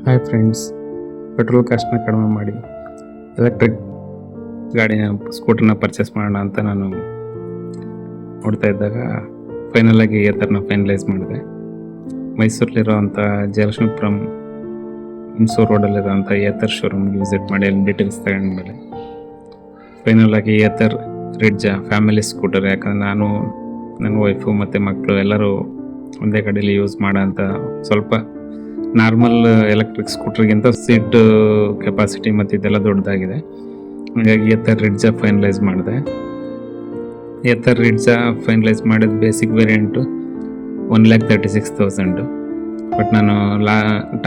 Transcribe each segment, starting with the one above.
Hi friends, petrol ಕಾಸ್ಟ್ನ ಕಡಿಮೆ ಮಾಡಿ electric ಗಾಡಿನ ಸ್ಕೂಟರ್ನ ಪರ್ಚೇಸ್ ಮಾಡೋಣ ಅಂತ ನಾನು ನೋಡ್ತಾ ಇದ್ದಾಗ ಫೈನಲಾಗಿ ಏತರ್ನ ಫೈನಲೈಸ್ ಮಾಡಿದೆ. ಮೈಸೂರಲ್ಲಿರೋವಂಥ ಜಯಲಕ್ಷ್ಮೀಪುರಂ ಹುಣಸೂರು ರೋಡಲ್ಲಿರೋವಂಥ ಏತರ್ ಶೋರೂಮ್ಗೆ ವಿಸಿಟ್ ಮಾಡಿ ಅಲ್ಲಿ ಡೀಟೇಲ್ಸ್ ತಗೊಂಡ್ಮೇಲೆ ಫೈನಲಾಗಿ ಏತರ್ ರಿಡ್ಜಾ ಫ್ಯಾಮಿಲಿ ಸ್ಕೂಟರ್, ಯಾಕಂದರೆ ನಾನು ನನ್ನ ವೈಫು ಮತ್ತು ಮಕ್ಕಳು ಎಲ್ಲರೂ ಒಂದೇ ಕಡೆಯಲ್ಲಿ ಯೂಸ್ ಮಾಡೋ ಅಂತ ಸ್ವಲ್ಪ ನಾರ್ಮಲ್ ಎಲೆಕ್ಟ್ರಿಕ್ ಸ್ಕೂಟ್ರಿಗಿಂತ ಸೀಟ್ ಕೆಪಾಸಿಟಿ ಮತ್ತು ಇದೆಲ್ಲ ದೊಡ್ಡದಾಗಿದೆ. ಹಾಗಾಗಿ ಏತರ್ ರಿಡ್ಜಾ ಫೈನಲೈಸ್ ಮಾಡಿದೆ. ಏತರ್ ರಿಡ್ಜಾ ಫೈನಲೈಸ್ ಮಾಡಿದ ಬೇಸಿಕ್ ವೇರಿಯಂಟು 1,36,000. ಬಟ್ ನಾನು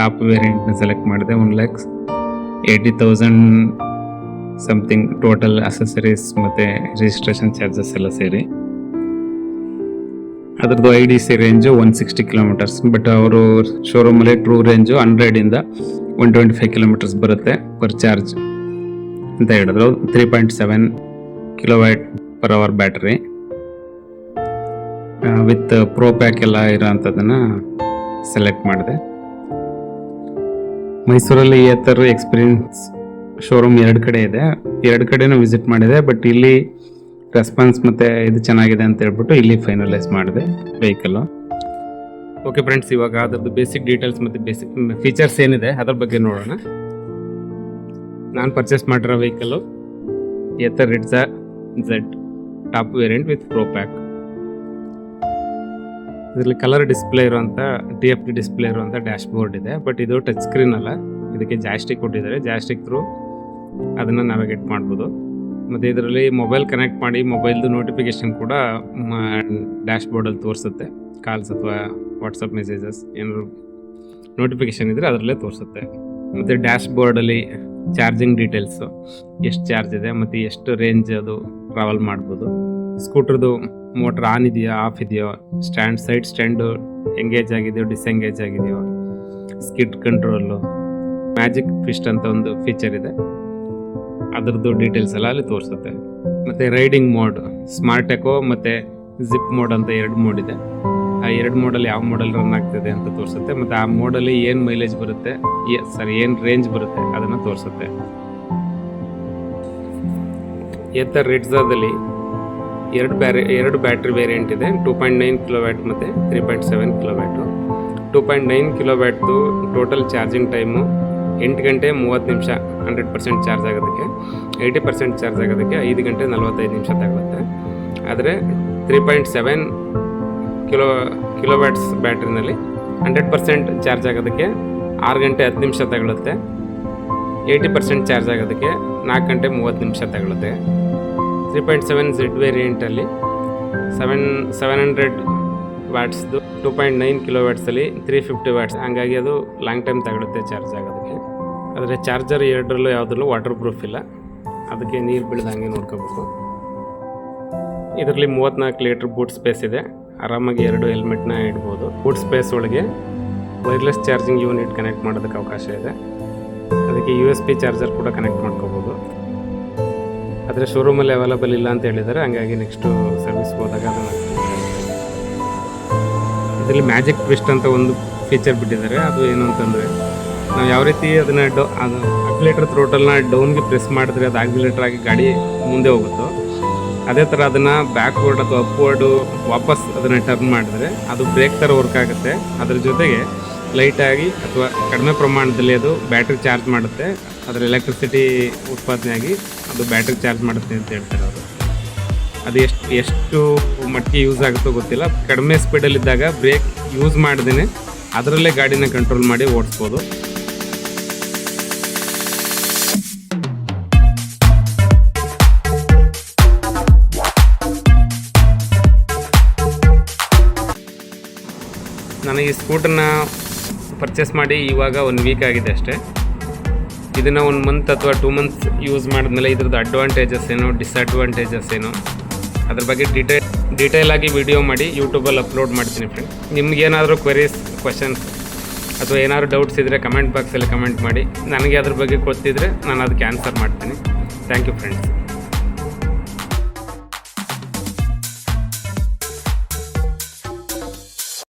ಟಾಪ್ ವೇರಿಯಂಟ್ನ ಸೆಲೆಕ್ಟ್ ಮಾಡಿದೆ 1,80,000 ಸಮಥಿಂಗ್ ಟೋಟಲ್ ಅಸೆಸರೀಸ್ ಮತ್ತು ರಿಜಿಸ್ಟ್ರೇಷನ್ ಚಾರ್ಜಸ್ ಎಲ್ಲ ಸೇರಿ. ಅದರದ್ದು IDC ರೇಂಜು 160 ಕಿಲೋಮೀಟರ್ಸ್. ಬಟ್ ಅವರು ಶೋರೂಮಲ್ಲಿ ಟ್ರೂ ರೇಂಜು 100ಇಂದ 125 ಕಿಲೋಮೀಟರ್ಸ್ ಬರುತ್ತೆ ಪರ್ ಚಾರ್ಜ್ ಅಂತ ಹೇಳಿದ್ರು. 3.7 kWh battery with pro pack ಎಲ್ಲ ಇರೋ ಅಂಥದ್ದನ್ನು ಸೆಲೆಕ್ಟ್ ಮಾಡಿದೆ. ಮೈಸೂರಲ್ಲಿ ಏತರ್ ಎಕ್ಸ್ಪೀರಿಯನ್ಸ್ ಶೋರೂಮ್ 2 ಕಡೆ ಇದೆ, 2 ಕಡೆನೂ ವಿಸಿಟ್ ಮಾಡಿದೆ. ಬಟ್ ಇಲ್ಲಿ ರೆಸ್ಪಾನ್ಸ್ ಮತ್ತು ಇದು ಚೆನ್ನಾಗಿದೆ ಅಂತ ಹೇಳ್ಬಿಟ್ಟು ಇಲ್ಲಿ ಫೈನಲೈಸ್ ಮಾಡಿದೆ ವೆಹಿಕಲ್ಲು. ಓಕೆ ಫ್ರೆಂಡ್ಸ್, ಇವಾಗ ಅದರದ್ದು ಬೇಸಿಕ್ ಡೀಟೇಲ್ಸ್ ಮತ್ತು ಬೇಸಿಕ್ ಫೀಚರ್ಸ್ ಏನಿದೆ ಅದ್ರ ಬಗ್ಗೆ ನೋಡೋಣ. ನಾನು ಪರ್ಚೇಸ್ ಮಾಡಿರೋ ವೆಹಿಕಲ್ಲು ಏತರ್ ರಿಡ್ಜಾ Z top variant with pro pack. ಇದರಲ್ಲಿ ಕಲರ್ ಡಿಸ್ಪ್ಲೇ ಇರುವಂಥ TFT ಡಿಸ್ಪ್ಲೇ ಇರುವಂಥ ಡ್ಯಾಶ್ ಬೋರ್ಡ್ ಇದೆ. ಬಟ್ ಇದು ಟಚ್ ಸ್ಕ್ರೀನ್ ಅಲ್ಲ, ಇದಕ್ಕೆ ಜಾಸ್ಟಿಕ್ ಕೊಟ್ಟಿದ್ದಾರೆ. ಜಾಸ್ಟಿಕ್ ಥ್ರೂ ಅದನ್ನು ನಾವಿಗೇಟ್ ಮಾಡ್ಬೋದು. ಮತ್ತು ಇದರಲ್ಲಿ ಮೊಬೈಲ್ ಕನೆಕ್ಟ್ ಮಾಡಿ ಮೊಬೈಲ್ದು ನೋಟಿಫಿಕೇಷನ್ ಕೂಡ ಡ್ಯಾಶ್ ಬೋರ್ಡಲ್ಲಿ ತೋರಿಸುತ್ತೆ. ಕಾಲ್ಸ್ ಅಥವಾ ವಾಟ್ಸಪ್ ಮೆಸೇಜಸ್ ಏನಾದ್ರು ನೋಟಿಫಿಕೇಷನ್ ಇದ್ದರೆ ಅದರಲ್ಲೇ ತೋರಿಸುತ್ತೆ. ಮತ್ತು ಡ್ಯಾಶ್ ಬೋರ್ಡಲ್ಲಿ ಚಾರ್ಜಿಂಗ್ ಡೀಟೇಲ್ಸು, ಎಷ್ಟು ಚಾರ್ಜ್ ಇದೆ ಮತ್ತು ಎಷ್ಟು ರೇಂಜ್ ಅದು ಟ್ರಾವೆಲ್ ಮಾಡ್ಬೋದು, ಸ್ಕೂಟ್ರದ್ದು ಮೋಟ್ರ್ ಆನ್ ಇದೆಯೋ ಆಫ್ ಇದೆಯೋ, ಸೈಡ್ ಸ್ಟ್ಯಾಂಡು ಎಂಗೇಜ್ ಆಗಿದೆಯೋ ಡಿಸ್ಎಂಗೇಜ್ ಆಗಿದೆಯೋ, ಸ್ಕಿಡ್ ಕಂಟ್ರೋಲು, ಮ್ಯಾಜಿಕ್ ಟ್ವಿಸ್ಟ್ ಅಂತ ಒಂದು ಫೀಚರ್ ಇದೆ, ಅದರದ್ದು ಡೀಟೇಲ್ಸ್ ಎಲ್ಲ ಅಲ್ಲಿ ತೋರಿಸುತ್ತೆ. ಮತ್ತು ರೈಡಿಂಗ್ ಮೋಡ್, ಸ್ಮಾರ್ಟ್ ಎಕೋ ಮತ್ತು ಜಿಪ್ ಮೋಡ್ ಅಂತ 2 ಮೋಡ್ ಇದೆ. ಆ 2 ಮೋಡಲ್ಲಿ ಯಾವ ಮೋಡಲ್ ರನ್ ಆಗ್ತಿದೆ ಅಂತ ತೋರಿಸುತ್ತೆ. ಮತ್ತು ಆ ಮೋಡಲ್ಲಿ ಏನು ಮೈಲೇಜ್ ಬರುತ್ತೆ, ಏನು ರೇಂಜ್ ಬರುತ್ತೆ ಅದನ್ನು ತೋರಿಸುತ್ತೆ. ಏತರ್ ರಿಡ್ಜಾದಲ್ಲಿ 2 ಬ್ಯಾಟ್ರಿ ವೇರಿಯಂಟ್ ಇದೆ. 2.9 kW ಮತ್ತು 3.7 kW. 2.9 kW total charging time 8 ಗಂಟೆ 30 ನಿಮಿಷ 100% ಚಾರ್ಜ್ ಆಗೋದಕ್ಕೆ. 80% ಚಾರ್ಜ್ ಆಗೋದಕ್ಕೆ 5 ಗಂಟೆ 45 ನಿಮಿಷ ತಗೊಳುತ್ತೆ. ಆದರೆ 3.7 kW ಬ್ಯಾಟ್ರಿನಲ್ಲಿ 100% ಚಾರ್ಜ್ ಆಗೋದಕ್ಕೆ 6 ಗಂಟೆ 10 ನಿಮಿಷ ತಗೊಳುತ್ತೆ. 80% ಚಾರ್ಜ್ ಆಗೋದಕ್ಕೆ 4 ಗಂಟೆ 30 ನಿಮಿಷ ತಗೊಳುತ್ತೆ. 3.7 Z ವೇರಿಯಂಟಲ್ಲಿ 700 ವ್ಯಾಟ್ಸ್ದು 2.9 kW 350 ವ್ಯಾಟ್ಸ್, ಹಂಗಾಗಿ ಅದು ಲಾಂಗ್ ಟೈಮ್ ತಗೊಳುತ್ತೆ ಚಾರ್ಜ್ ಆಗೋದಕ್ಕೆ. ಆದರೆ ಚಾರ್ಜರ್ 2ರಲ್ಲೂ ಯಾವುದರಲ್ಲೂ ವಾಟರ್ ಪ್ರೂಫ್ ಇಲ್ಲ, ಅದಕ್ಕೆ ನೀರು ಬೀಳ್ದಂಗೆ ನೋಡ್ಕೋಬೇಕು. ಇದರಲ್ಲಿ 34 ಲೀಟ್ರ್ ಬೂಟ್ ಸ್ಪೇಸ್ ಇದೆ. ಆರಾಮಾಗಿ 2 ಹೆಲ್ಮೆಟ್ನ ಇಡ್ಬೋದು. ಬೂಟ್ ಸ್ಪೇಸ್ ಒಳಗೆ ವೈರ್ಲೆಸ್ ಚಾರ್ಜಿಂಗ್ ಯೂನಿಟ್ ಕನೆಕ್ಟ್ ಮಾಡೋದಕ್ಕೆ ಅವಕಾಶ ಇದೆ. ಅದಕ್ಕೆ USB ಚಾರ್ಜರ್ ಕೂಡ ಕನೆಕ್ಟ್ ಮಾಡ್ಕೋಬೋದು. ಆದರೆ ಶೋರೂಮಲ್ಲಿ ಅವೈಲಬಲ್ ಇಲ್ಲ ಅಂತ ಹೇಳಿದ್ದಾರೆ, ಹಂಗಾಗಿ ನೆಕ್ಸ್ಟು ಸರ್ವಿಸ್ ಹೋದಾಗ ಅದನ್ನು. ಇದರಲ್ಲಿ ಮ್ಯಾಜಿಕ್ ಟ್ವಿಸ್ಟ್ ಅಂತ ಒಂದು ಫೀಚರ್ ಬಿಟ್ಟಿದ್ದಾರೆ. ಅದು ಏನು ಅಂತಂದರೆ, ನಾವು ಯಾವ ರೀತಿ ಅದನ್ನು ಅದು ಆಕ್ಸಿಲೇಟರ್ ಥ್ರೋಟಲ್ನ ಡೌನ್ಗೆ ಪ್ರೆಸ್ ಮಾಡಿದ್ರೆ ಅದು ಆಕ್ಸಿಲೇಟರ್ ಆಗಿ ಗಾಡಿ ಮುಂದೆ ಹೋಗುತ್ತೋ, ಅದೇ ಥರ ಅದನ್ನು ಬ್ಯಾಕ್ವರ್ಡ್ ಅಥವಾ ಅಪ್ವರ್ಡು ವಾಪಸ್ ಅದನ್ನು ಟರ್ನ್ ಮಾಡಿದ್ರೆ ಅದು ಬ್ರೇಕ್ ಥರ ವರ್ಕ್ ಆಗುತ್ತೆ. ಅದ್ರ ಜೊತೆಗೆ ಲೈಟಾಗಿ ಅಥವಾ ಕಡಿಮೆ ಪ್ರಮಾಣದಲ್ಲಿ ಅದು ಬ್ಯಾಟ್ರಿ ಚಾರ್ಜ್ ಮಾಡುತ್ತೆ. ಅದರ ಎಲೆಕ್ಟ್ರಿಸಿಟಿ ಉತ್ಪಾದನೆಯಾಗಿ ಅದು ಬ್ಯಾಟ್ರಿ ಚಾರ್ಜ್ ಮಾಡುತ್ತೆ ಅಂತ ಹೇಳ್ತಾರೆ ಅವರು. ಅದು ಎಷ್ಟು ಮಟ್ಟಿಗೆ ಯೂಸ್ ಆಗುತ್ತೋ ಗೊತ್ತಿಲ್ಲ. ಕಡಿಮೆ ಸ್ಪೀಡಲ್ಲಿದ್ದಾಗ ಬ್ರೇಕ್ ಯೂಸ್ ಮಾಡ್ದೇ ಅದರಲ್ಲೇ ಗಾಡಿನ ಕಂಟ್ರೋಲ್ ಮಾಡಿ ಓಡಿಸ್ಬೋದು. ನನಗೆ ಈ ಸ್ಕೂಟರ್ನ ಪರ್ಚೇಸ್ ಮಾಡಿ ಇವಾಗ 1 ವೀಕ್ ಆಗಿದೆ ಅಷ್ಟೇ. ಇದನ್ನು 1 ಮಂತ್ ಅಥವಾ 2 ಮಂತ್ಸ್ ಯೂಸ್ ಮಾಡಿದ್ಮೇಲೆ ಇದ್ರದ್ದು ಅಡ್ವಾಂಟೇಜಸ್ ಏನು, ಡಿಸ್ಅಡ್ವಾಂಟೇಜಸ್ ಏನು, ಅದ್ರ ಬಗ್ಗೆ ಡೀಟೇಲ್ ಆಗಿ ವಿಡಿಯೋ ಮಾಡಿ ಯೂಟ್ಯೂಬಲ್ಲಿ ಅಪ್ಲೋಡ್ ಮಾಡ್ತೀನಿ ಫ್ರೆಂಡ್. ನಿಮ್ಗೇನಾದರೂ ಕ್ವೆರೀಸ್, ಕ್ವಶನ್ಸ್ ಅಥವಾ ಏನಾದರೂ ಡೌಟ್ಸ್ ಇದ್ದರೆ ಕಮೆಂಟ್ ಬಾಕ್ಸಲ್ಲಿ ಕಮೆಂಟ್ ಮಾಡಿ. ನನಗೆ ಅದ್ರ ಬಗ್ಗೆ ಗೊತ್ತಿದ್ದರೆ ನಾನು ಅದಕ್ಕೆ ಆನ್ಸರ್ ಮಾಡ್ತೀನಿ. Thank you friends.